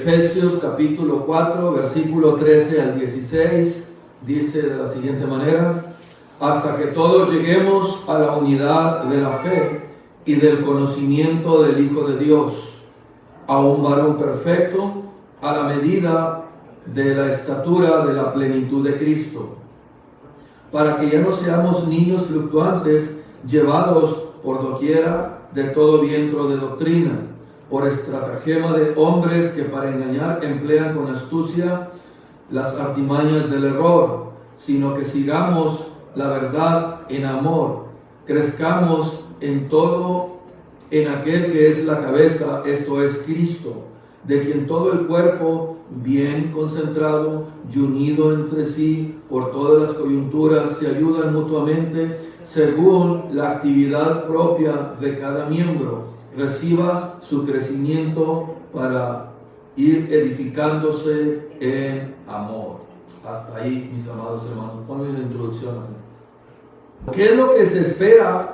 Efesios capítulo 4, versículo 13 al 16, dice de la siguiente manera: hasta que todos lleguemos a la unidad de la fe y del conocimiento del Hijo de Dios, a un varón perfecto, a la medida de la estatura de la plenitud de Cristo, para que ya no seamos niños fluctuantes, llevados por doquiera de todo viento de doctrina, por estratagema de hombres que para engañar emplean con astucia las artimañas del error, sino que sigamos la verdad en amor, crezcamos en todo en aquel que es la cabeza, esto es Cristo, de quien todo el cuerpo, bien concentrado y unido entre sí por todas las coyunturas, se ayudan mutuamente según la actividad propia de cada miembro, reciba su crecimiento para ir edificándose en amor. Hasta ahí, mis amados hermanos. Ponme una introducción. ¿Qué es lo que se espera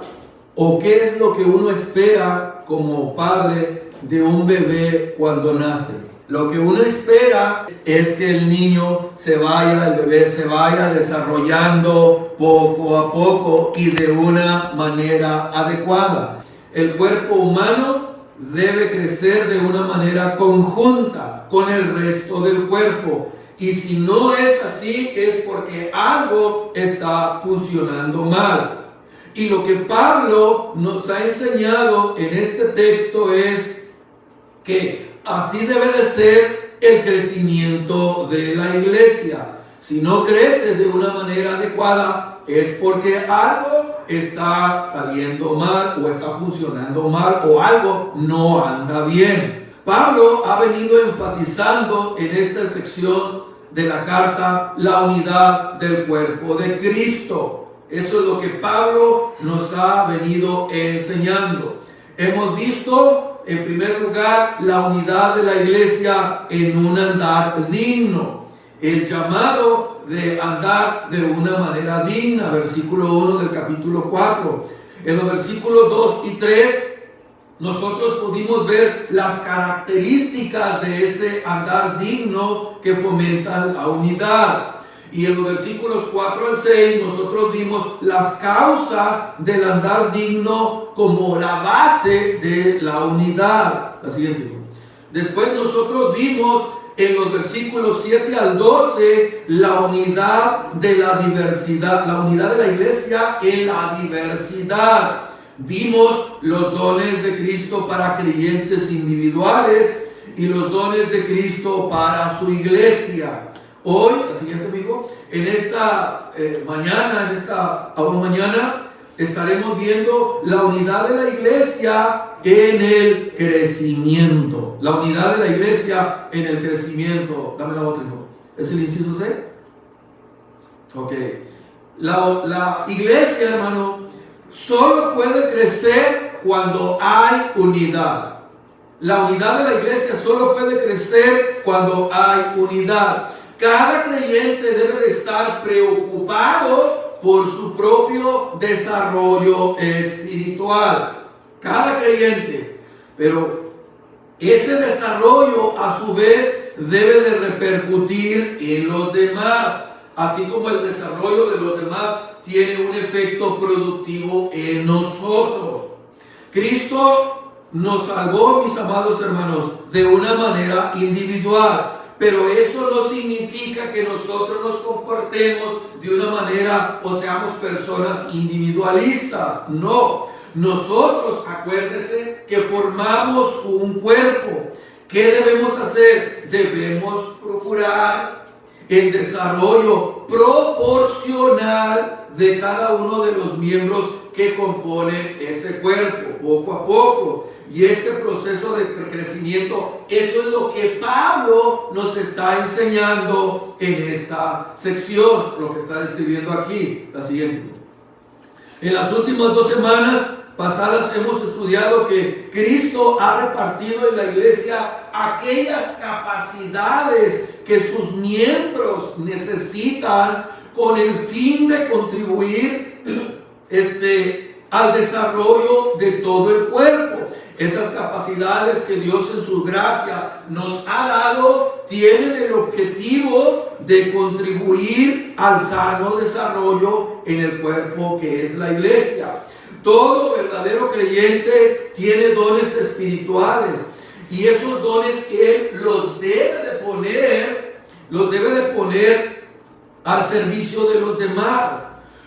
o qué es lo que uno espera como padre de un bebé cuando nace? Lo que uno espera es que el niño el bebé se vaya desarrollando poco a poco y de una manera adecuada. El cuerpo humano debe crecer de una manera conjunta con el resto del cuerpo. Y si no es así, es porque algo está funcionando mal. Y lo que Pablo nos ha enseñado en este texto es que así debe de ser el crecimiento de la iglesia. Si no crece de una manera adecuada, es porque algo está saliendo mal o está funcionando mal o algo no anda bien. Pablo ha venido enfatizando en esta sección de la carta la unidad del cuerpo de Cristo. Eso es lo que Pablo nos ha venido enseñando. Hemos visto, en primer lugar, la unidad de la iglesia en un andar digno. El llamado de andar de una manera digna, versículo 1 del capítulo 4. En los versículos 2 y 3, nosotros pudimos ver las características de ese andar digno que fomentan la unidad. Y en los versículos 4 al 6 nosotros vimos las causas del andar digno como la base de la unidad. La siguiente. Después nosotros vimos en los versículos 7 al 12 la unidad de la diversidad, la unidad de la iglesia en la diversidad. Vimos los dones de Cristo para creyentes individuales y los dones de Cristo para su iglesia. Hoy, la siguiente amigo, en esta mañana, estaremos viendo la unidad de la iglesia en el crecimiento. La unidad de la iglesia en el crecimiento. Dame la otra, hijo. ¿Es el inciso C? Ok. La iglesia, hermano, solo puede crecer cuando hay unidad. La unidad de la iglesia solo puede crecer cuando hay unidad. Cada creyente debe de estar preocupado por su propio desarrollo espiritual. Cada creyente. Pero ese desarrollo a su vez debe de repercutir en los demás. Así como el desarrollo de los demás tiene un efecto productivo en nosotros. Cristo nos salvó, mis amados hermanos, de una manera individual. Pero eso no significa que nosotros nos comportemos de una manera o seamos personas individualistas. No. Nosotros, acuérdense que formamos un cuerpo. ¿Qué debemos hacer? Debemos procurar el desarrollo proporcional de cada uno de los miembros que componen ese cuerpo, poco a poco. Y este proceso de crecimiento, eso es lo que Pablo nos está enseñando en esta sección, lo que está describiendo aquí. La siguiente. En las últimas 2 semanas pasadas hemos estudiado que Cristo ha repartido en la iglesia aquellas capacidades que sus miembros necesitan con el fin de contribuir al desarrollo de todo el cuerpo. Esas capacidades que Dios en su gracia nos ha dado tienen el objetivo de contribuir al sano desarrollo en el cuerpo que es la iglesia. Todo verdadero creyente tiene dones espirituales y esos dones que él los debe de poner al servicio de los demás.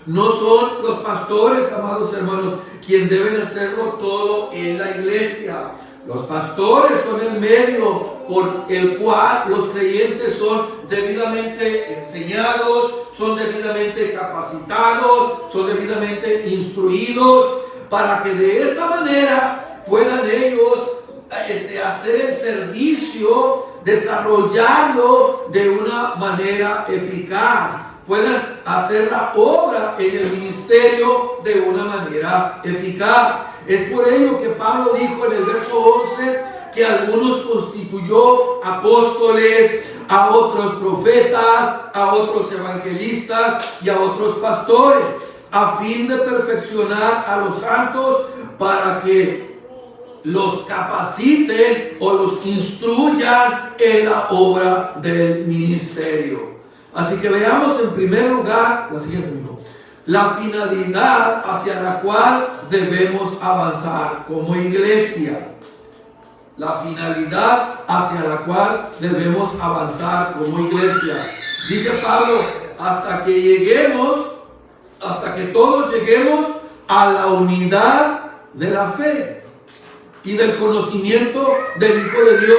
No son los pastores, amados hermanos, quienes deben hacerlo todo en la iglesia. Los pastores son el medio por el cual los creyentes son debidamente enseñados, son debidamente capacitados, son debidamente instruidos, para que de esa manera puedan ellos hacer el servicio, desarrollarlo de una manera eficaz. Puedan hacer la obra en el ministerio de una manera eficaz. Es por ello que Pablo dijo en el verso 11 que algunos constituyó apóstoles, a otros profetas, a otros evangelistas y a otros pastores, a fin de perfeccionar a los santos para que los capaciten o los instruyan en la obra del ministerio. Así que veamos en primer lugar la siguiente punto, la finalidad hacia la cual debemos avanzar como iglesia. La finalidad hacia la cual debemos avanzar como iglesia. Dice Pablo, hasta que todos lleguemos a la unidad de la fe y del conocimiento del Hijo de Dios,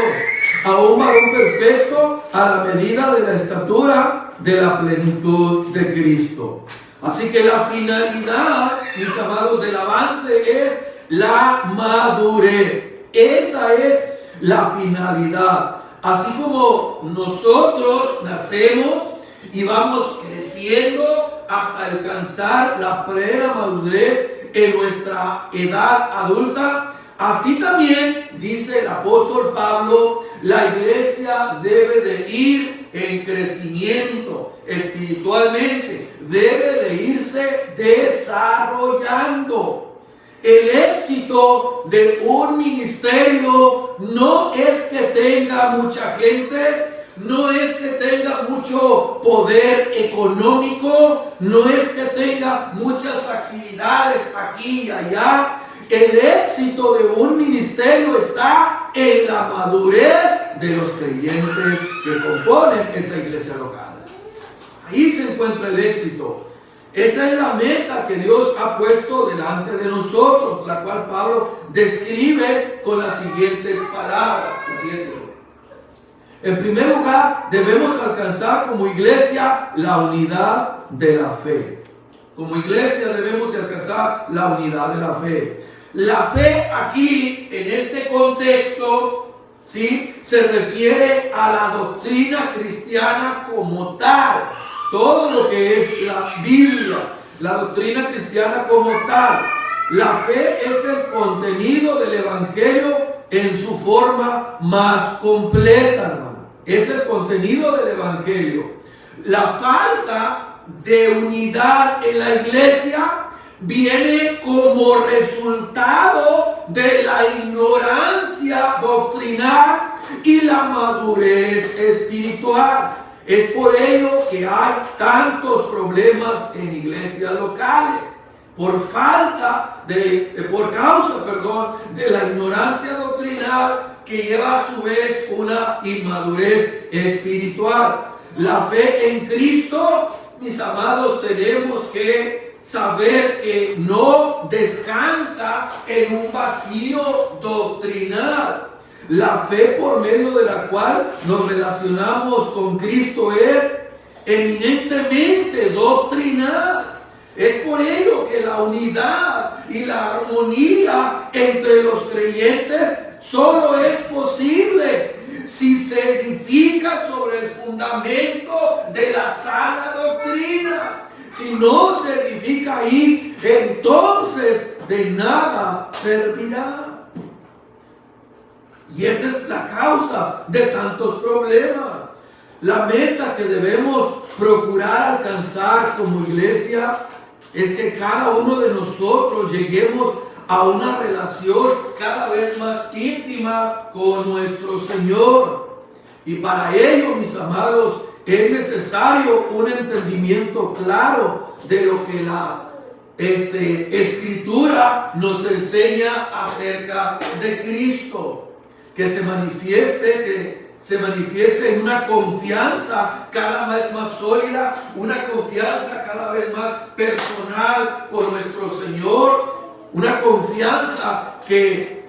a un varón perfecto a la medida de la estatura de la plenitud de Cristo. Así que la finalidad, mis amados, del avance es la madurez. Esa es la finalidad. Así como nosotros nacemos y vamos creciendo hasta alcanzar la plena madurez en nuestra edad adulta, así también, dice el apóstol Pablo, la iglesia debe de ir en crecimiento espiritualmente, debe de irse desarrollando. El éxito de un ministerio no es que tenga mucha gente, no es que tenga mucho poder económico, no es que tenga muchas actividades aquí y allá. El éxito de un ministerio está en la madurez de los creyentes que componen esa iglesia local. Ahí se encuentra el éxito. Esa es la meta que Dios ha puesto delante de nosotros, la cual Pablo describe con las siguientes palabras. En primer lugar, debemos alcanzar como iglesia la unidad de la fe. Como iglesia debemos de alcanzar la unidad de la fe. La fe aquí, en este contexto, ¿sí?, se refiere a la doctrina cristiana como tal. Todo lo que es la Biblia, la doctrina cristiana como tal. La fe es el contenido del Evangelio en su forma más completa, hermano. Es el contenido del Evangelio. La falta de unidad en la iglesia viene como resultado de la ignorancia doctrinal y la madurez espiritual. Es por ello que hay tantos problemas en iglesias locales, por causa de la ignorancia doctrinal que lleva a su vez una inmadurez espiritual. La fe en Cristo, mis amados, tenemos que saber que no descansa en un vacío doctrinal. La fe por medio de la cual nos relacionamos con Cristo es eminentemente doctrinal. Es por ello que la unidad y la armonía entre los creyentes solo es posible si se edifica sobre el fundamento de la sana doctrina. Si no se edifica ahí, entonces de nada servirá. Y esa es la causa de tantos problemas. La meta que debemos procurar alcanzar como iglesia es que cada uno de nosotros lleguemos a una relación cada vez más íntima con nuestro Señor. Y para ello, mis amados, es necesario un entendimiento claro de lo que la Escritura nos enseña acerca de Cristo, que se manifieste en una confianza cada vez más sólida, una confianza cada vez más personal con nuestro Señor, una confianza que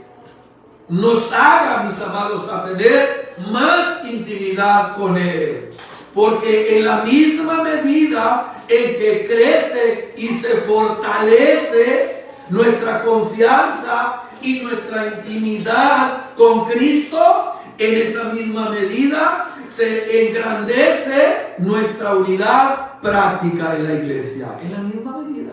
nos haga, mis amados, a tener más intimidad con Él. Porque en la misma medida en que crece y se fortalece nuestra confianza y nuestra intimidad con Cristo, en esa misma medida se engrandece nuestra unidad práctica en la iglesia. En la misma medida.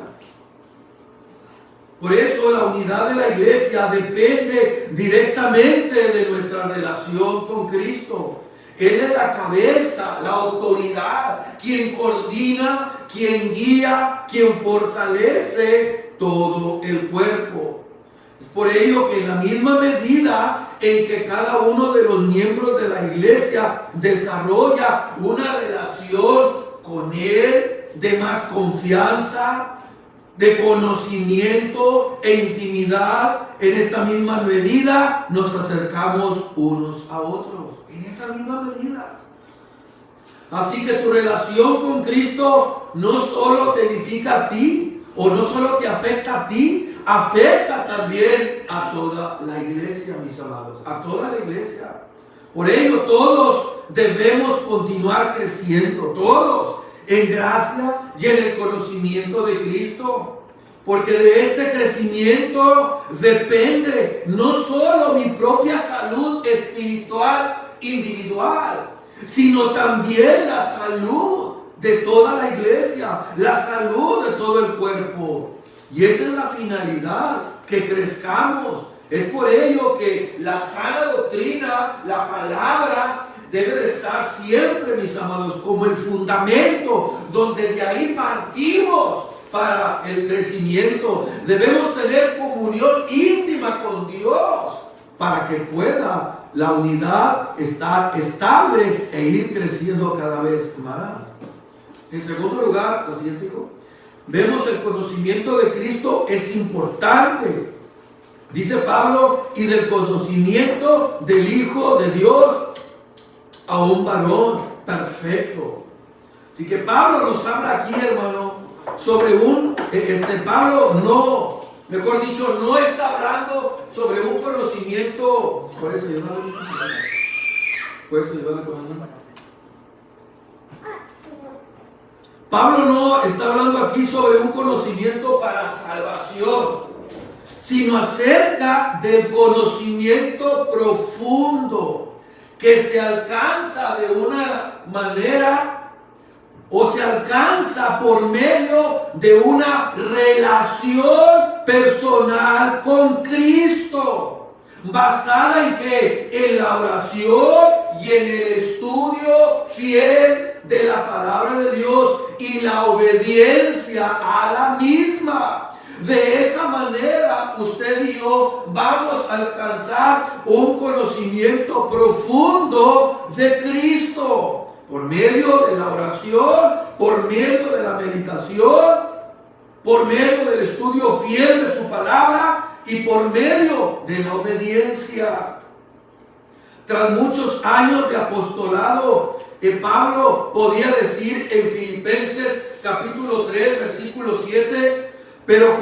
Por eso la unidad de la iglesia depende directamente de nuestra relación con Cristo. Él es la cabeza, la autoridad, quien coordina, quien guía, quien fortalece todo el cuerpo. Es por ello que en la misma medida en que cada uno de los miembros de la iglesia desarrolla una relación con Él de más confianza, de conocimiento e intimidad, en esta misma medida nos acercamos unos a otros. En esa misma medida. Así que tu relación con Cristo no solo te edifica a ti, o no solo te afecta a ti, afecta también a toda la iglesia, mis amados, a toda la iglesia. Por ello todos debemos continuar creciendo, todos, en gracia y en el conocimiento de Cristo. Porque de este crecimiento depende no solo mi propia salud espiritual individual, sino también la salud de toda la iglesia, la salud de todo el cuerpo. Y esa es la finalidad, que crezcamos. Es por ello que la sana doctrina, la palabra, debe de estar siempre, mis amados, como el fundamento donde de ahí partimos para el crecimiento. Debemos tener comunión íntima con Dios para que pueda la unidad estar estable e ir creciendo cada vez más. En segundo lugar, lo siguiente, hijo, vemos el conocimiento de Cristo es importante. Dice Pablo, y del conocimiento del Hijo de Dios a un varón perfecto. Así que Pablo nos habla aquí, hermano, sobre Pablo mejor dicho, no está hablando sobre un conocimiento. Por eso yo no Pablo no está hablando aquí sobre un conocimiento para salvación, sino acerca del conocimiento profundo que se alcanza de una manera, o se alcanza por medio de una relación personal con Cristo, basada en ¿qué? En la oración y en el estudio fiel de la palabra de Dios y la obediencia a la misma. De esa manera usted y yo vamos a alcanzar un conocimiento profundo de Cristo. Por medio de la oración, por medio de la meditación, por medio del estudio fiel de su palabra y por medio de la obediencia. Tras muchos años de apostolado, Pablo podía decir en Filipenses capítulo 3, versículo 7, pero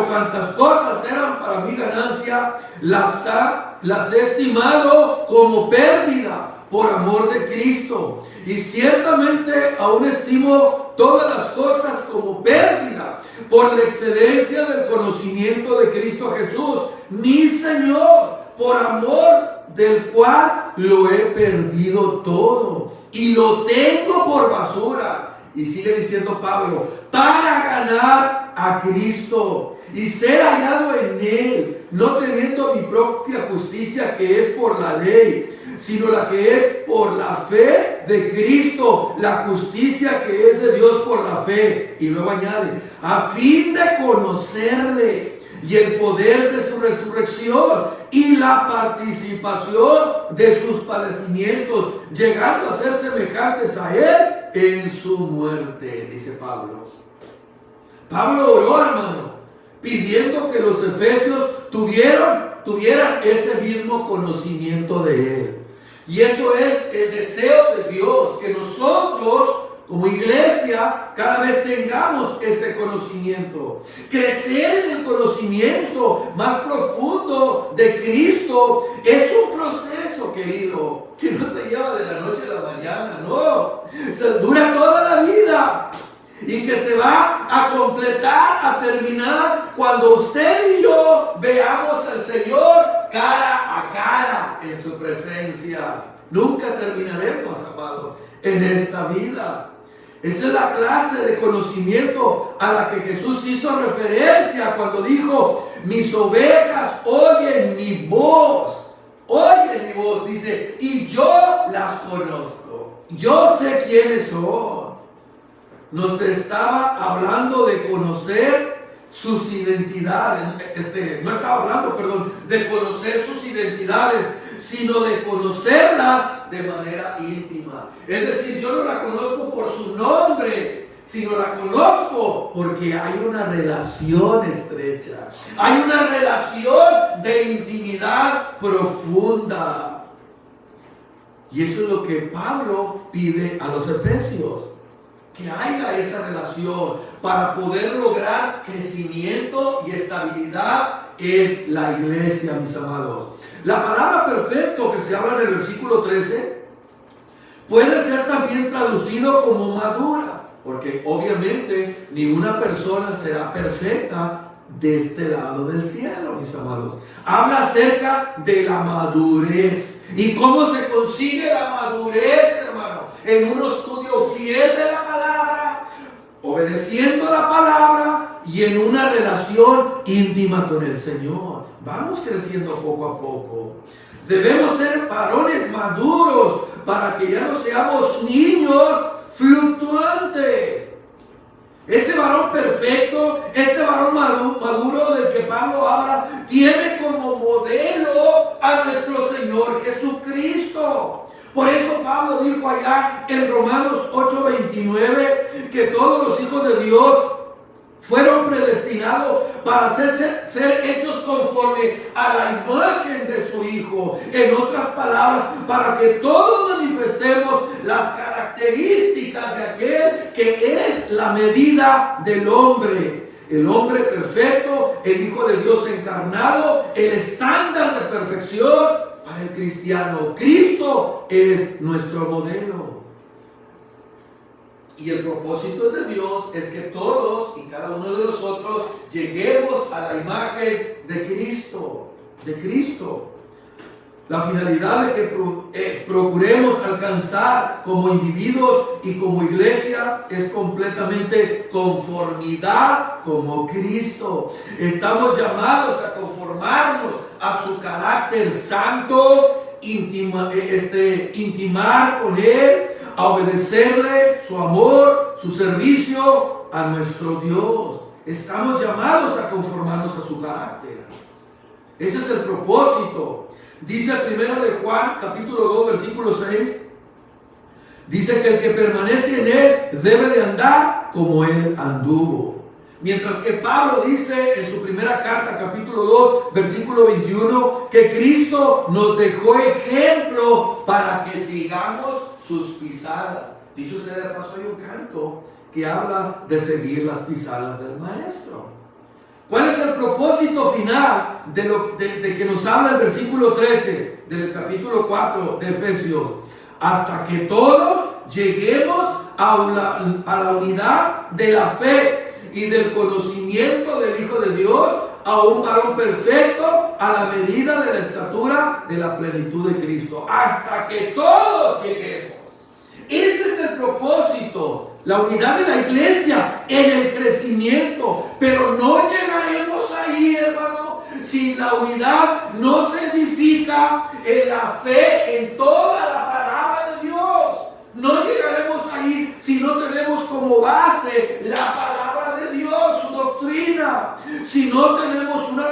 cuantas cosas eran para mi ganancia, las he estimado como pérdida por amor de Cristo. Y ciertamente aún estimo todas las cosas como pérdida por la excelencia del conocimiento de Cristo Jesús, mi Señor, por amor del cual lo he perdido todo y lo tengo por basura. Y sigue diciendo Pablo, para ganar a Cristo y ser hallado en Él, no teniendo mi propia justicia que es por la ley, sino la que es por la fe de Cristo, la justicia que es de Dios por la fe. Y luego añade, a fin de conocerle y el poder de su resurrección y la participación de sus padecimientos, llegando a ser semejantes a Él en su muerte, dice Pablo. Pablo oró, hermano, pidiendo que los efesios tuvieran ese mismo conocimiento de Él. Y eso es el deseo de Dios, que nosotros como iglesia cada vez tengamos este conocimiento. Crecer en el conocimiento más profundo de Cristo es un proceso, querido, que no se lleva de la noche a la mañana, no. Se dura toda la vida y que se va a completar, a terminar cuando usted y yo veamos al Señor cara a cara en su presencia. Nunca terminaremos, amados, en esta vida. Esa es la clase de conocimiento a la que Jesús hizo referencia cuando dijo: mis ovejas oyen mi voz. Oyen mi voz, dice, y yo las conozco. Yo sé quiénes son. Nos estaba hablando de conocer sus identidades. No estaba hablando, perdón, de conocer sus identidades, sino de conocerlas de manera íntima. Es decir, yo no la conozco por su nombre, sino la conozco porque hay una relación estrecha. Hay una relación de intimidad profunda. Y eso es lo que Pablo pide a los efesios. Que haya esa relación para poder lograr crecimiento y estabilidad en la iglesia, mis amados. La palabra perfecto que se habla en el versículo 13 puede ser también traducido como madura, porque obviamente ninguna persona será perfecta de este lado del cielo, mis amados. Habla acerca de la madurez. ¿Y cómo se consigue la madurez, hermano? En un estudio fiel de la palabra, obedeciendo la palabra y en una relación íntima con el Señor. Vamos creciendo poco a poco. Debemos ser varones maduros para que ya no seamos niños fluctuantes. Ese varón perfecto, este varón maduro del que Pablo habla, tiene como modelo a nuestro Señor Jesucristo. Por eso Pablo dijo allá en Romanos 8:29 que todos los hijos de Dios fueron predestinados para ser hechos conforme a la imagen de su Hijo. En otras palabras, para que todos manifestemos las características de aquel que es la medida del hombre. El hombre perfecto, el Hijo de Dios encarnado, el estándar de perfección para el cristiano. Cristo es nuestro modelo. Y el propósito de Dios es que todos y cada uno de nosotros lleguemos a la imagen de Cristo. De Cristo. La finalidad de que procuremos alcanzar como individuos y como iglesia es completamente conformidad como Cristo. Estamos llamados a conformarnos a su carácter santo, intimar con Él, a obedecerle su amor, su servicio a nuestro Dios. Estamos llamados a conformarnos a su carácter. Ese es el propósito. Dice 1 de Juan, capítulo 2, versículo 6. Dice que el que permanece en Él debe de andar como Él anduvo. Mientras que Pablo dice en su primera carta, capítulo 2, versículo 21, que Cristo nos dejó ejemplo para que sigamos sus pisadas. Dicho sea de paso, hay un canto que habla de seguir las pisadas del Maestro. ¿Cuál es el propósito final de que nos habla el versículo 13 del capítulo 4 de Efesios? Hasta que todos lleguemos a la unidad de la fe y del conocimiento del Hijo de Dios, a un varón perfecto, a la medida de la estatura de la plenitud de Cristo. Hasta que todos lleguemos. Ese es el propósito. La unidad de la iglesia en el crecimiento. Pero no llegaremos ahí, hermano, si la unidad no se edifica en la fe, en toda la palabra de Dios. No llegaremos ahí si no tenemos como base la palabra de Dios, su doctrina. Si no tenemos una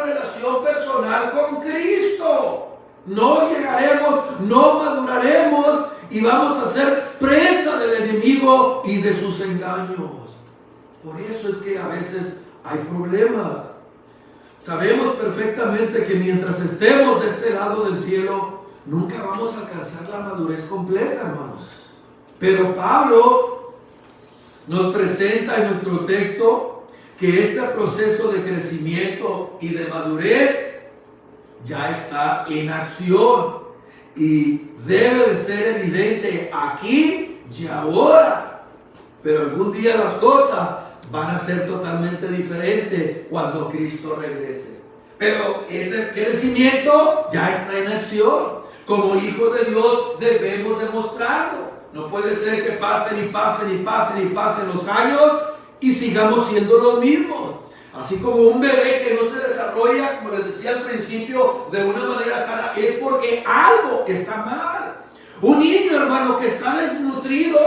personal con Cristo. No llegaremos, no maduraremos y vamos a ser presa del enemigo y de sus engaños. Por eso es que a veces hay problemas. Sabemos perfectamente que mientras estemos de este lado del cielo, nunca vamos a alcanzar la madurez completa, hermano. Pero Pablo nos presenta en nuestro texto que este proceso de crecimiento y de madurez ya está en acción y debe de ser evidente aquí y ahora. Pero algún día las cosas van a ser totalmente diferentes cuando Cristo regrese. Pero ese crecimiento ya está en acción. Como hijos de Dios debemos demostrarlo. No puede ser que pasen y pasen y pasen y pasen los años y sigamos siendo los mismos. Así como un bebé que no se desarrolla, como les decía al principio, de una manera sana, es porque algo está mal. Un niño, hermano, que está desnutrido,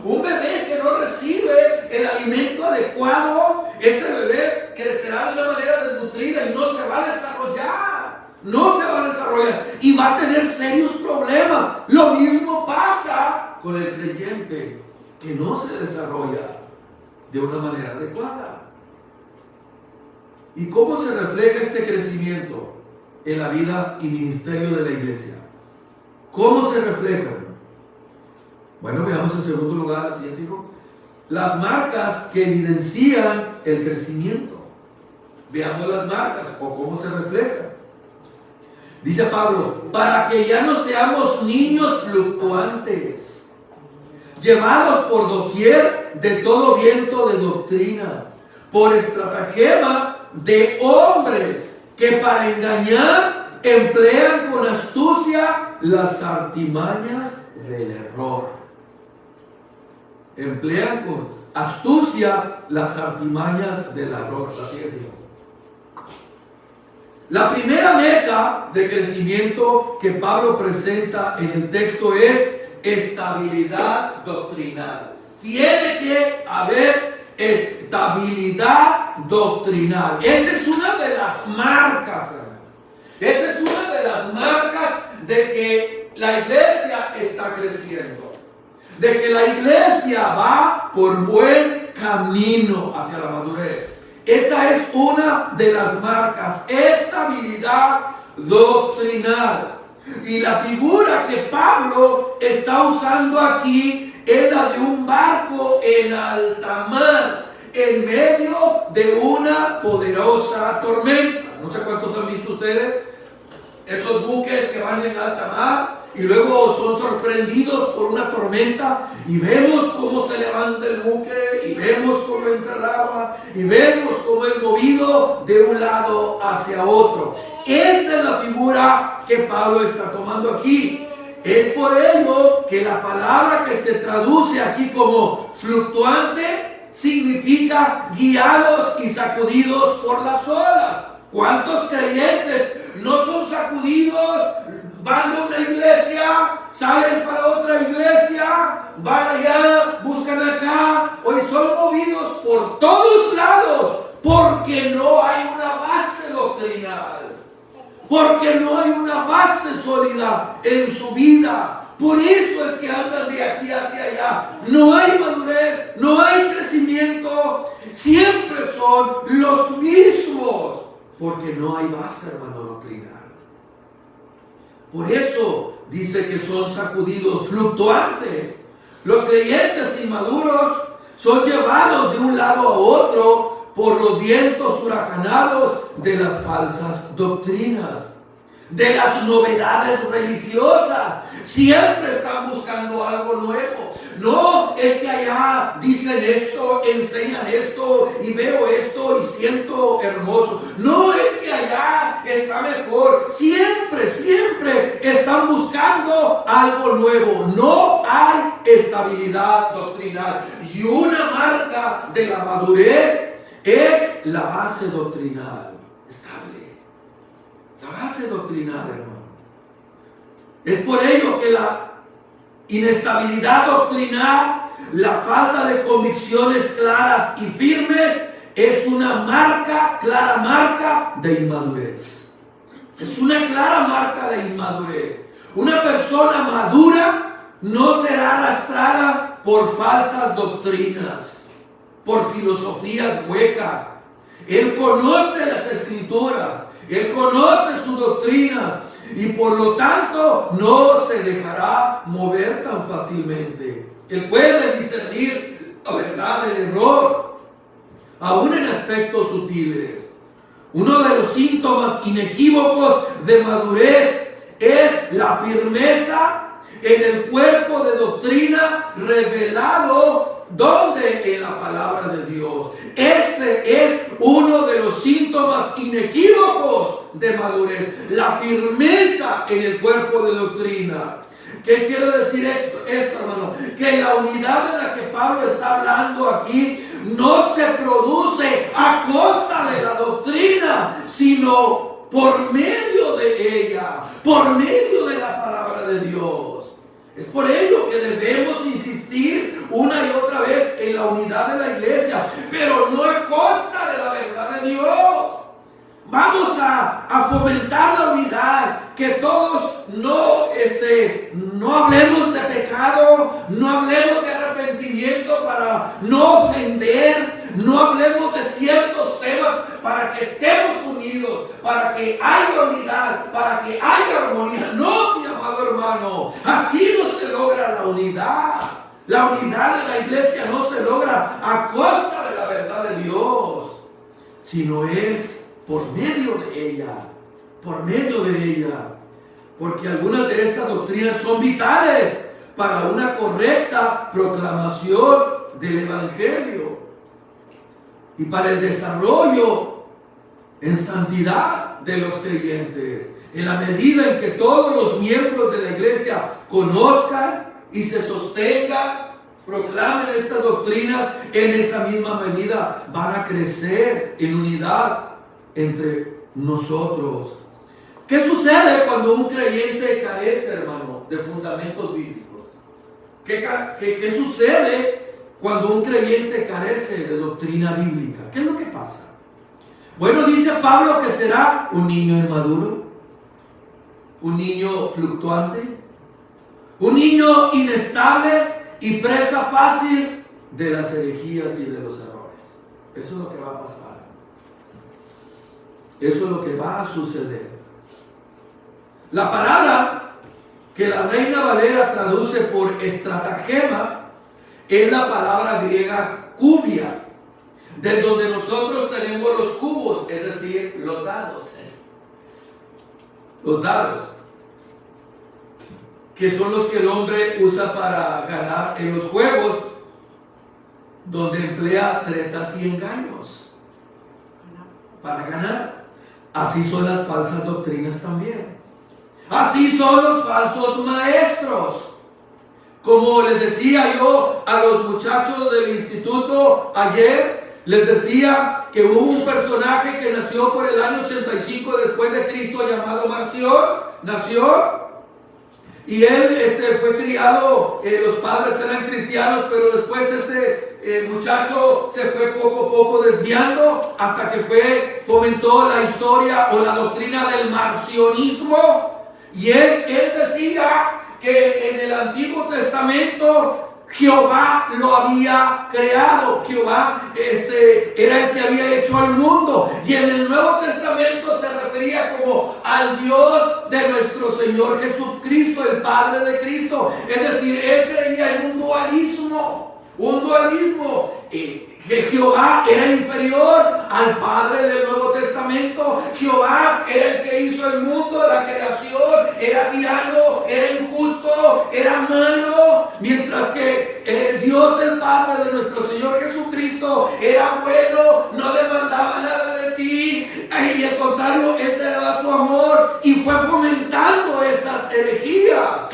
un bebé que no recibe el alimento adecuado, ese bebé crecerá de una manera desnutrida y no se va a desarrollar. No se va a desarrollar y va a tener serios problemas. Lo mismo pasa con el creyente que no se desarrolla de una manera adecuada. ¿Y cómo se refleja este crecimiento en la vida y ministerio de la iglesia? ¿Cómo se refleja? Bueno, veamos en segundo lugar, el siguiente hijo, las marcas que evidencian el crecimiento. Veamos las marcas o cómo se refleja. Dice Pablo, para que ya no seamos niños fluctuantes, llevados por doquier de todo viento de doctrina, por estratagema de hombres que para engañar emplean con astucia las artimañas del error. Emplean con astucia las artimañas del error. La siguiente. La primera meta de crecimiento que Pablo presenta en el texto es estabilidad doctrinal. Tiene que haber estabilidad doctrinal. Esa es una de las marcas, hermano. Esa es una de las marcas de que la iglesia está creciendo. De que la iglesia va por buen camino hacia la madurez. Esa es una de las marcas, estabilidad doctrinal. Y la figura que Pablo está usando aquí es la de un barco en alta mar, en medio de una poderosa tormenta. No sé cuántos han visto ustedes esos buques que van en alta mar y luego son sorprendidos por una tormenta y vemos cómo se levanta el buque y vemos cómo entra el agua y vemos cómo es movido de un lado hacia otro. Esa es la figura que Pablo está tomando aquí. Es por ello que la palabra que se traduce aquí como fluctuante significa guiados y sacudidos por las olas. ¿Cuántos creyentes no son sacudidos? Van de una iglesia, salen para otra iglesia, van allá, buscan acá, hoy son movidos por todos lados porque no hay una base doctrinal, porque no hay una base sólida en su vida. Por eso es que andan de aquí hacia allá. No hay madurez, no hay crecimiento, siempre son los mismos, porque no hay base, hermano, doctrinal. Por eso dice que son sacudidos, fluctuantes. Los creyentes inmaduros son llevados de un lado a otro por los vientos huracanados de las falsas doctrinas, de las novedades religiosas. Siempre están buscando algo nuevo. No es que allá dicen esto, enseñan esto y veo esto y siento hermoso. No es que allá está mejor. Siempre están buscando algo nuevo. No hay estabilidad doctrinal. Y una marca de la madurez es la base doctrinal estable. La base doctrinal, hermano. Es por ello que la inestabilidad doctrinal, la falta de convicciones claras y firmes es una marca, clara marca de inmadurez. Es una clara marca de inmadurez. Una persona madura no será arrastrada por falsas doctrinas, por filosofías huecas. Él conoce las escrituras, él conoce sus doctrinas y por lo tanto no se dejará mover tan fácilmente. Él puede discernir la verdad del error, aún en aspectos sutiles. Uno de los síntomas inequívocos de madurez es la firmeza en el cuerpo de doctrina revelado, ¿dónde? En la palabra de Dios. Ese es uno de los síntomas inequívocos de madurez, la firmeza en el cuerpo de doctrina. ¿Qué quiere decir esto, hermano? Que la unidad de la que Pablo está hablando aquí no se produce a costa de la doctrina, sino por medio de ella, por medio de la palabra de Dios. Es por ello que debemos insistir una y otra vez en la unidad de la iglesia, pero no a costa de la verdad de Dios. Vamos a fomentar la unidad, que todos no hablemos de pecado, no hablemos de arrepentimiento para no ofender, no hablemos de ciertos temas para que estemos unidos, para que haya unidad, para que haya armonía. No, mi amado hermano, así no se logra la unidad. La unidad de la iglesia no se logra a costa de la verdad de Dios, sino es por medio de ella, por medio de ella. Porque algunas de estas doctrinas son vitales para una correcta proclamación del Evangelio y para el desarrollo en santidad de los creyentes. En la medida en que todos los miembros de la iglesia conozcan y se sostengan, proclamen estas doctrinas, en esa misma medida van a crecer en unidad entre nosotros. ¿Qué sucede cuando un creyente carece, hermano, de fundamentos bíblicos? ¿Qué sucede cuando un creyente carece de doctrina bíblica? ¿Qué es lo que pasa? Bueno, dice Pablo que será un niño inmaduro, un niño fluctuante, un niño inestable y presa fácil de las herejías y de los errores. Eso es lo que va a pasar. Eso es lo que va a suceder. La palabra que la Reina Valera traduce por estratagema es la palabra griega cubia, de donde nosotros tenemos los cubos, es decir, los dados. Los dados, que son los que el hombre usa para ganar en los juegos, donde emplea tretas y engaños para ganar. Así son las falsas doctrinas también. Así son los falsos maestros. Como les decía yo a los muchachos del instituto ayer, les decía que hubo un personaje que nació por el año 85 después de Cristo llamado nació. Y él fue criado, los padres eran cristianos, pero después muchacho se fue poco a poco desviando hasta que fomentó la historia o la doctrina del marcionismo. Y él decía que en el Antiguo Testamento Jehová lo había creado. Jehová era el que había hecho al mundo. Y en el Nuevo Testamento se refería como al Dios de nuestro Señor Jesucristo, el Padre de Cristo. Es decir, él creía en un dualismo. Que Jehová era inferior al Padre del Nuevo Testamento. Jehová era el que hizo el mundo, la creación, era tirano, era injusto, era malo, mientras que Dios, el Padre de nuestro Señor Jesucristo, era bueno, no demandaba nada de ti, y al contrario, Él te daba su amor, y fue fomentando esas herejías.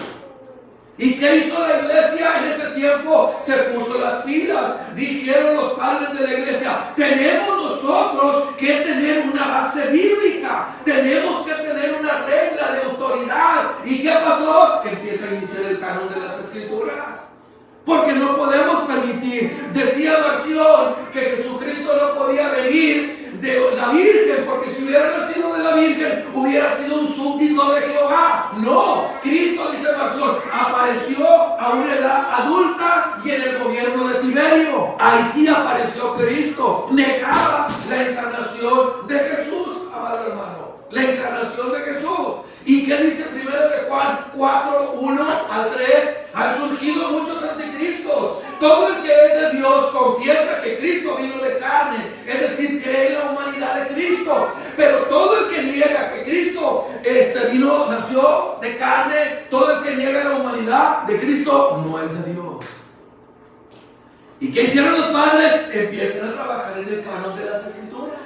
¿Y qué hizo la iglesia en ese tiempo? Se puso las pilas. Dijeron los padres de la iglesia: tenemos nosotros que tener una base bíblica, tenemos que tener una regla de autoridad. ¿Y qué pasó? Empieza a iniciar el canon de las escrituras. Porque no podemos permitir, decía Marción, que Jesucristo no podía venir de la Virgen, porque si hubiera nacido de la Virgen, origen hubiera sido un súbdito de Jehová. No, Cristo, dice Marción, apareció a una edad adulta y en el gobierno de Tiberio. Ahí sí apareció Cristo. Negaba la encarnación de Jesús, amado hermano. La encarnación de Jesús. ¿Y qué dice 1 de Juan 4, 1 al 3? Han surgido muchos anticristos. Todo el que es de Dios confiesa que Cristo vino de carne, es decir, cree en la humanidad de Cristo. Pero todo el que niega que Cristo nació de carne, todo el que niega la humanidad de Cristo no es de Dios. ¿Y qué hicieron los padres? Empiezan a trabajar en el canon de las Escrituras.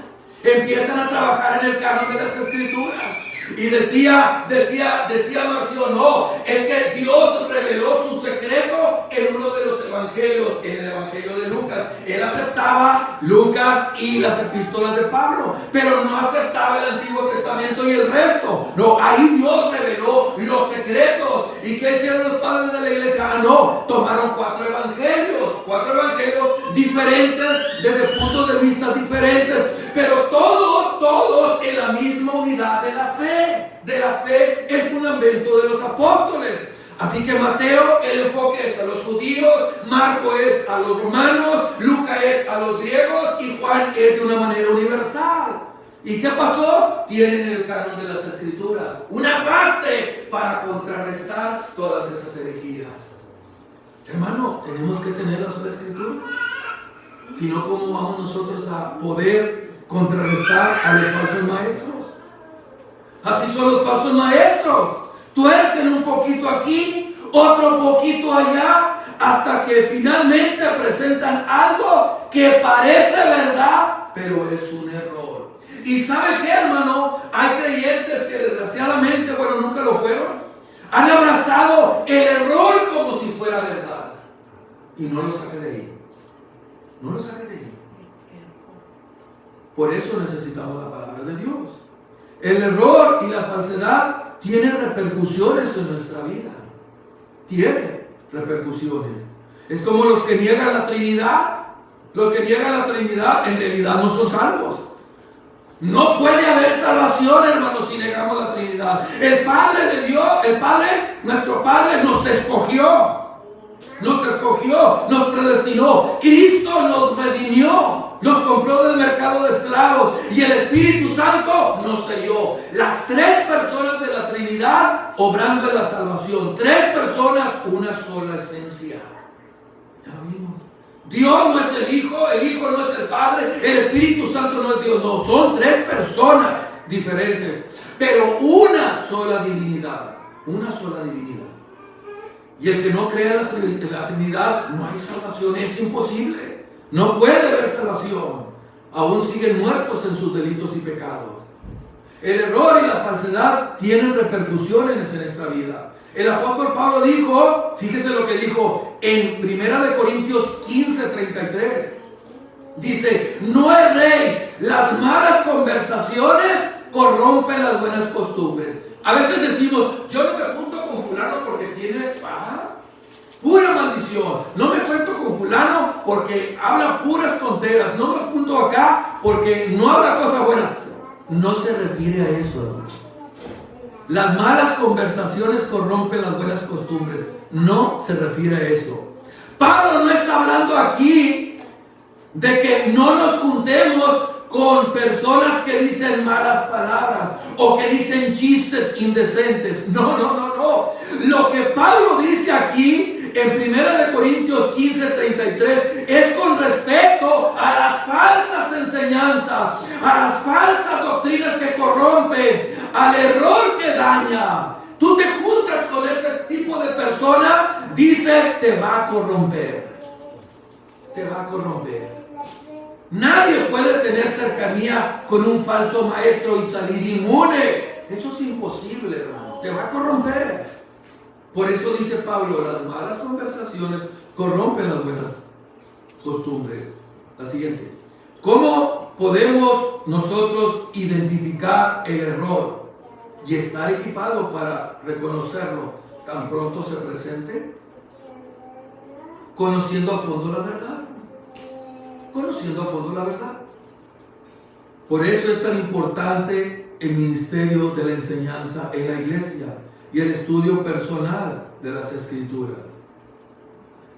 Empiezan a trabajar en el canon de las Escrituras. Y decía Marción, no, es que Dios reveló su secreto en uno de los evangelios, en el evangelio de Lucas. Él aceptaba Lucas y las epístolas de Pablo, pero no aceptaba el Antiguo Testamento y el resto. No, ahí Dios reveló los secretos. ¿Y qué hicieron los padres de la iglesia? No, tomaron cuatro evangelios diferentes, desde puntos de vista diferentes, pero todos en la misma unidad de la fe, el fundamento de los apóstoles. Así que Mateo, el enfoque es a los judíos, Marco es a los romanos, Lucas es a los griegos y Juan es de una manera universal. ¿Y qué pasó? Tienen el canon de las Escrituras, una base para contrarrestar todas esas herejías. Hermano, tenemos que tener la sola Escritura. Si no, ¿cómo vamos nosotros a poder contrarrestar a los falsos maestros? Así son los falsos maestros. Tuercen un poquito aquí, otro poquito allá, hasta que finalmente presentan algo que parece verdad, pero es un error. ¿Y sabe qué, hermano? Hay creyentes que desgraciadamente, nunca lo fueron. Han abrazado el error como si fuera verdad. Y no lo saque de ahí. No lo saque de ahí. Por eso necesitamos la palabra de Dios. El error y la falsedad tienen repercusiones en nuestra vida. Tiene repercusiones. Es como los que niegan la Trinidad. Los que niegan la Trinidad en realidad no son salvos. No puede haber salvación, hermanos, si negamos la Trinidad. El Padre de Dios, nuestro Padre nos escogió. Nos predestinó. Cristo nos redimió. Nos compró del mercado de esclavos. Y el Espíritu Santo nos selló. Las tres personas de la Trinidad obrando en la salvación. Tres personas, una sola esencia. Ya lo vimos. Dios no es el Hijo no es el Padre, el Espíritu Santo no es Dios. No, son tres personas diferentes, pero una sola divinidad. Una sola divinidad. Y el que no crea en la Trinidad, no hay salvación, es imposible. No puede haber salvación. Aún siguen muertos en sus delitos y pecados. El error y la falsedad tienen repercusiones en nuestra vida. El apóstol Pablo dijo, fíjese lo que dijo en 1 Corintios 15:33. Dice, no erréis, las malas conversaciones corrompen las buenas costumbres. A veces decimos, yo no me junto con fulano porque tiene pura maldición. No me junto con fulano porque habla puras tonteras. No me junto acá porque no habla cosas buenas. No se refiere a eso, hermano. Las malas conversaciones corrompen las buenas costumbres. No se refiere a eso. Pablo no está hablando aquí de que no nos juntemos con personas que dicen malas palabras o que dicen chistes indecentes. No. Lo que Pablo dice aquí en 1 Corintios 15:33 es con respecto a las falsas enseñanzas, a las falsas doctrinas que corrompen, al error que daña. Tú te juntas con ese tipo de persona, dice, te va a corromper. Te va a corromper. Nadie puede tener cercanía con un falso maestro y salir inmune. Eso es imposible, hermano. Te va a corromper. Por eso dice Pablo, las malas conversaciones corrompen las buenas costumbres. La siguiente. ¿Cómo podemos nosotros identificar el error y estar equipados para reconocerlo tan pronto se presente? Conociendo a fondo la verdad. Conociendo a fondo la verdad. Por eso es tan importante el ministerio de la enseñanza en la iglesia y el estudio personal de las Escrituras.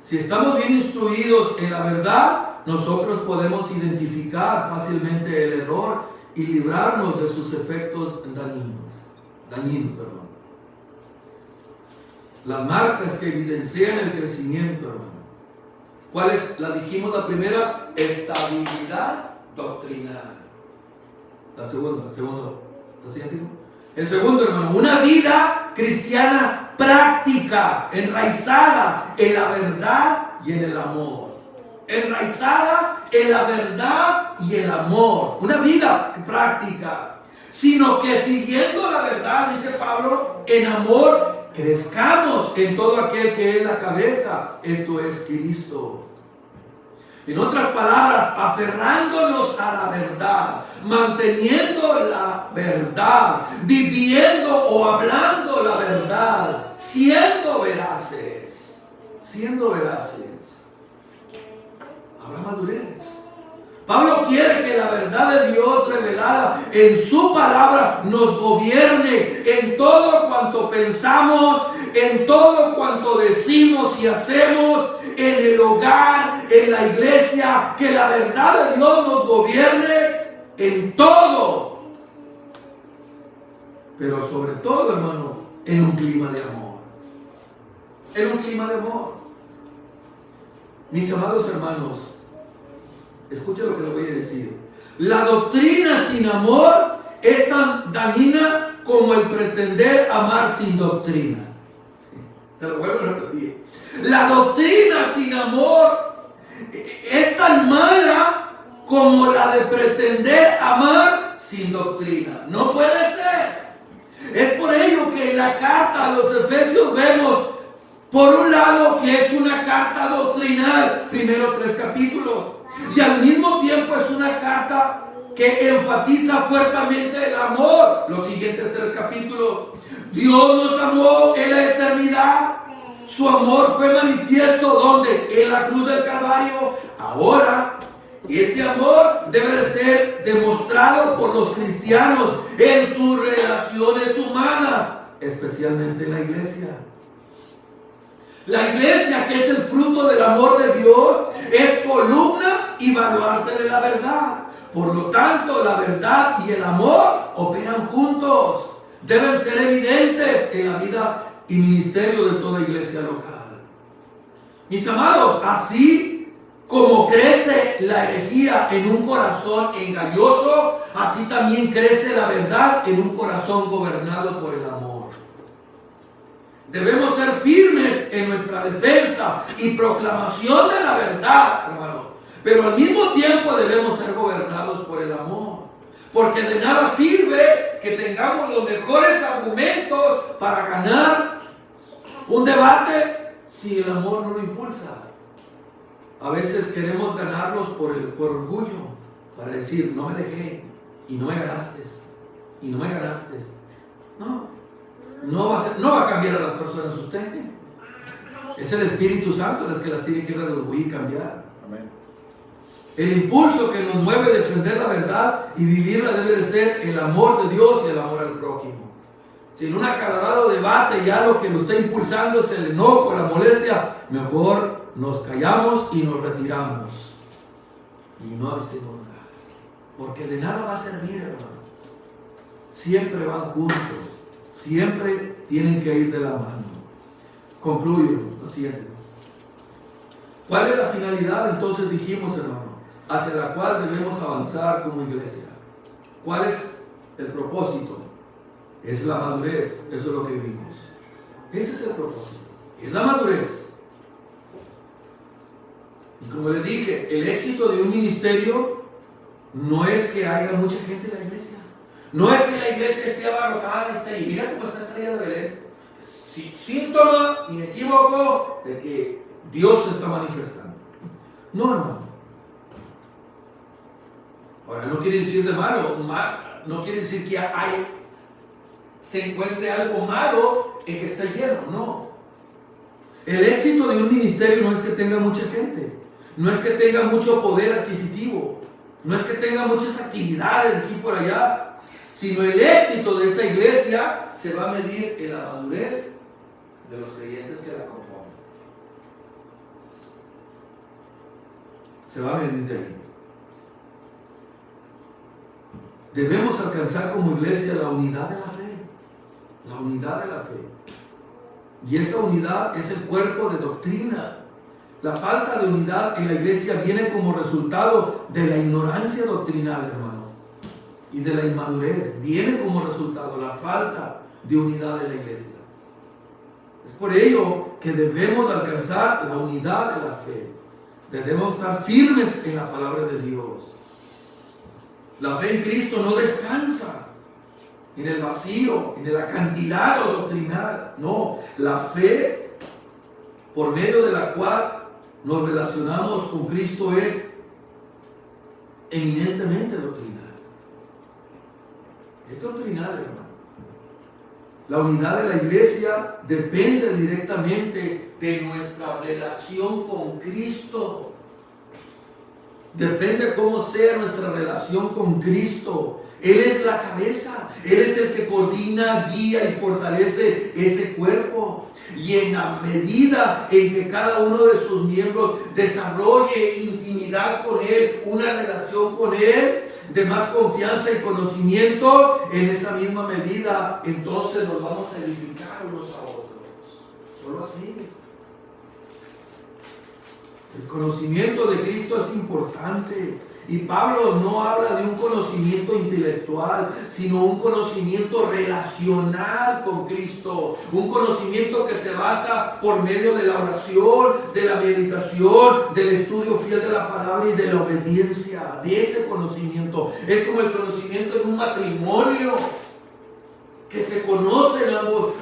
Si estamos bien instruidos en la verdad, nosotros podemos identificar fácilmente el error y librarnos de sus efectos dañinos. Las marcas que evidencian el crecimiento, hermano. ¿Cuál es? La dijimos la primera, estabilidad doctrinal. La segunda, el segundo, hermano, una vida cristiana práctica, enraizada en la verdad y en el amor. Enraizada en la verdad y el amor. Una vida práctica. Sino que siguiendo la verdad, dice Pablo, en amor, crezcamos en todo aquel que es la cabeza. Esto es Cristo. En otras palabras, aferrándonos a la verdad, manteniendo la verdad, viviendo o hablando la verdad, siendo veraces. Habrá madurez. Pablo quiere que la verdad de Dios revelada en su palabra nos gobierne en todo cuanto pensamos, en todo cuanto decimos y hacemos, en el hogar, en la iglesia, que la verdad de Dios nos gobierne en todo. Pero sobre todo, hermano, en un clima de amor. En un clima de amor. Mis amados hermanos, escuchen lo que les voy a decir. La doctrina sin amor es tan dañina como el pretender amar sin doctrina. Se lo vuelvo a repetir. La doctrina sin amor es tan mala como la de pretender amar sin doctrina. No puede ser. Es por ello que en la carta a los Efesios vemos, por un lado, que es una carta doctrinal, primero 3 capítulos, y al mismo tiempo es una carta que enfatiza fuertemente el amor, los siguientes 3 capítulos. Dios nos amó en la eternidad. Su amor fue manifiesto ¿dónde? En la cruz del Calvario. Ahora, ese amor debe de ser demostrado por los cristianos en sus relaciones humanas, especialmente en la iglesia. La iglesia, que es el fruto del amor de Dios, es columna y baluarte de la verdad. Por lo tanto, la verdad y el amor operan juntos. Deben ser evidentes en la vida y ministerio de toda iglesia local. Mis amados, así como crece la herejía en un corazón engañoso, así también crece la verdad en un corazón gobernado por el amor. Debemos ser firmes en nuestra defensa y proclamación de la verdad, hermano. Pero al mismo tiempo debemos ser gobernados por el amor. Porque de nada sirve que tengamos los mejores argumentos para ganar un debate si el amor no lo impulsa. A veces queremos ganarlos por orgullo, para decir, no me dejé, y no me ganaste, y no me ganaste. No va a cambiar a las personas usted. Es el Espíritu Santo el que las tiene que redarguir y cambiar. Amén. El impulso que nos mueve a defender la verdad y vivirla debe de ser el amor de Dios y el amor al prójimo. Si en un acalorado debate ya lo que nos está impulsando es el enojo, la molestia, mejor nos callamos y nos retiramos. Y no decimos nada. Porque de nada va a servir, hermano. Siempre van juntos. Siempre tienen que ir de la mano. Concluyo lo siguiente. ¿Cuál es la finalidad? Entonces dijimos, hermano, hacia la cual debemos avanzar como iglesia. ¿Cuál es el propósito? Es la madurez. Eso es lo que vimos. Ese es el propósito. Es la madurez. Y como les dije, el éxito de un ministerio no es que haya mucha gente en la iglesia. No es que la iglesia esté abarrotada y mira cómo está Estrella de Belén. Síntoma inequívoco de que Dios se está manifestando. No, hermano. Ahora, no quiere decir de malo, no quiere decir que se encuentre algo malo en que está lleno, no. El éxito de un ministerio no es que tenga mucha gente, no es que tenga mucho poder adquisitivo, No es que tenga muchas actividades de aquí por allá, sino el éxito de esa iglesia se va a medir en la madurez de los creyentes que la componen. Se va a medir de ahí. Debemos alcanzar como iglesia la unidad de la fe. La unidad de la fe. Y esa unidad es el cuerpo de doctrina. La falta de unidad en la iglesia viene como resultado de la ignorancia doctrinal, hermano, y de la inmadurez. Viene como resultado la falta de unidad en la iglesia. Es por ello que debemos alcanzar la unidad de la fe. Debemos estar firmes en la palabra de Dios. La fe en Cristo no descansa en el vacío, en el acantilado doctrinal. No, la fe por medio de la cual nos relacionamos con Cristo es eminentemente doctrinal. Es doctrinal, hermano. La unidad de la iglesia depende directamente de nuestra relación con Cristo. Depende cómo sea nuestra relación con Cristo. Él es la cabeza. Él es el que coordina, guía y fortalece ese cuerpo. Y en la medida en que cada uno de sus miembros desarrolle intimidad con Él, una relación con Él, de más confianza y conocimiento, en esa misma medida, entonces nos vamos a edificar unos a otros. Solo así. El conocimiento de Cristo es importante. Y Pablo no habla de un conocimiento intelectual, sino un conocimiento relacional con Cristo. Un conocimiento que se basa por medio de la oración, de la meditación, del estudio fiel de la palabra y de la obediencia. De ese conocimiento. Es como el conocimiento en un matrimonio. Que se conocen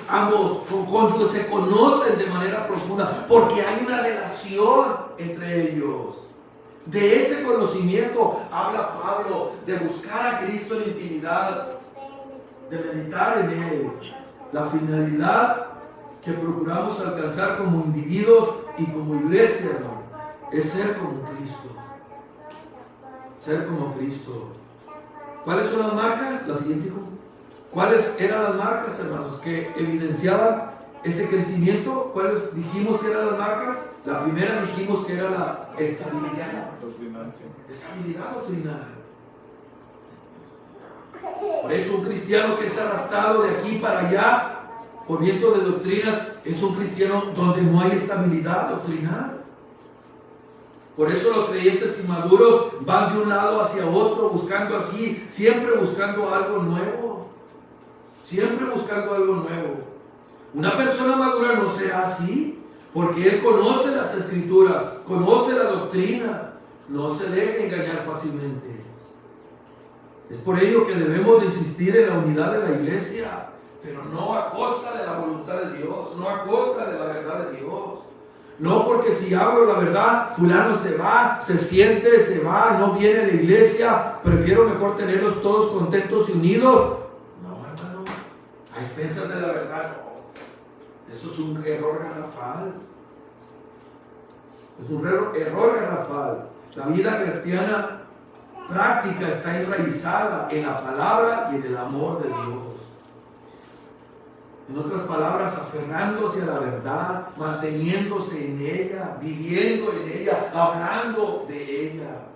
ambos cónyuges, se conocen de manera profunda, porque hay una relación entre ellos. De ese conocimiento habla Pablo, de buscar a Cristo en intimidad, de meditar en Él. La finalidad que procuramos alcanzar como individuos y como iglesia, hermano, es ser como Cristo. Ser como Cristo. ¿Cuáles son las marcas? La siguiente, hijo. ¿Cuáles eran las marcas, hermanos, que evidenciaban ese crecimiento? ¿Cuáles dijimos que eran las marcas? La primera dijimos que era la estabilidad. Estabilidad doctrinal. Por eso un cristiano que es arrastrado de aquí para allá por viento de doctrinas es un cristiano donde no hay estabilidad doctrinal. Por eso los creyentes inmaduros van de un lado hacia otro buscando aquí, siempre buscando algo nuevo. Siempre buscando algo nuevo. Una persona madura no será así, porque él conoce las escrituras, conoce la doctrina, no se deja engañar fácilmente. Es por ello que debemos de insistir en la unidad de la iglesia, pero no a costa de la voluntad de Dios, no a costa de la verdad de Dios. No porque si hablo la verdad, fulano se va, se siente, se va, no viene a la iglesia, prefiero mejor tenerlos todos contentos y unidos. A expensas de la verdad, no. Eso es un error garrafal. Es un error garrafal. La vida cristiana práctica está enraizada en la palabra y en el amor de Dios. En otras palabras, aferrándose a la verdad, manteniéndose en ella, viviendo en ella, hablando de ella.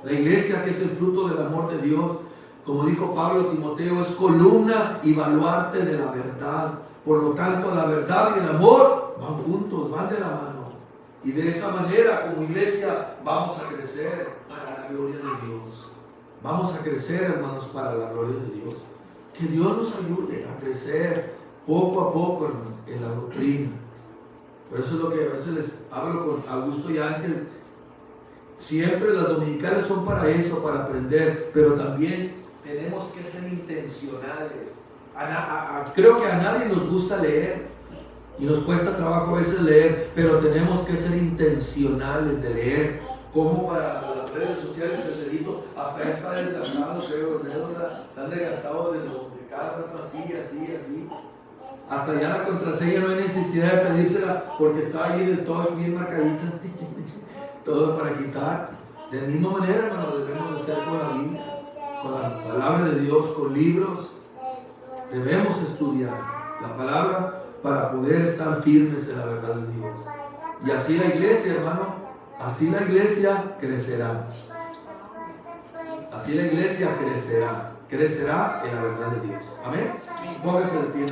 La iglesia, que es el fruto del amor de Dios, como dijo Pablo a Timoteo, es columna y baluarte de la verdad. Por lo tanto, la verdad y el amor van juntos, van de la mano. Y de esa manera, como iglesia, vamos a crecer para la gloria de Dios. Vamos a crecer, hermanos, para la gloria de Dios. Que Dios nos ayude a crecer poco a poco, hermanos, en la doctrina. Por eso es lo que a veces les hablo con Augusto y Ángel. Siempre las dominicales son para eso, para aprender, pero también tenemos que ser intencionales. Creo que a nadie nos gusta leer y nos cuesta trabajo a veces leer, pero tenemos que ser intencionales de leer. Como para las redes sociales el dedito hasta está desgastado, creo, los dedos están desgastados de cada rato así. Hasta ya la contraseña no hay necesidad de pedírsela porque está ahí del todo bien marcadita. Todo para quitar. De la misma manera, hermano, debemos de ser con la Biblia, con la palabra de Dios, con libros. Debemos estudiar la palabra para poder estar firmes en la verdad de Dios. Y así la iglesia, hermano, así la iglesia crecerá. Así la iglesia crecerá en la verdad de Dios. Amén. Póngase de pie.